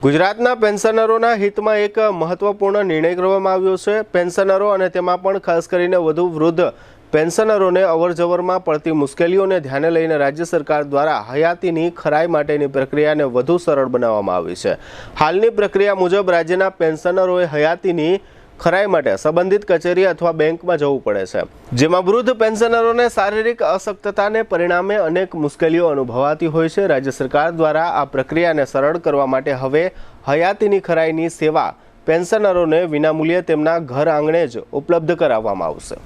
ગુજરાતના પેન્શનરોના હિતમાં એક મહત્વપૂર્ણ નિર્ણય કરવામાં આવ્યો છે। પેન્શનરો અને તેમાં પણ ખાસ કરીને વધુ વૃદ્ધ પેન્શનરોને અવરજવરમાં પડતી મુશ્કેલીઓને ધ્યાને લઈને રાજ્ય સરકાર દ્વારા હયાતીની ખરાઈ માટેની પ્રક્રિયાને વધુ સરળ બનાવવામાં આવી છે। હાલની પ્રક્રિયા મુજબ રાજ્યના પેન્શનરોએ હયાતીની ખરાઈ માટે સંબંધિત કચેરી અથવા બેંકમાં જવું પડે છે, જેમાં વૃદ્ધ પેન્શનરોને શારીરિક અશક્તતાને પરિણામે અનેક મુશ્કેલીઓ અનુભવાતી હોય છે। રાજ્ય સરકાર દ્વારા આ પ્રક્રિયાને સરળ કરવા માટે હવે હયાતીની ખરાઈની સેવા પેન્શનરોને વિનામૂલ્યે તેમના ઘર આંગણે જ ઉપલબ્ધ કરાવવામાં આવશે।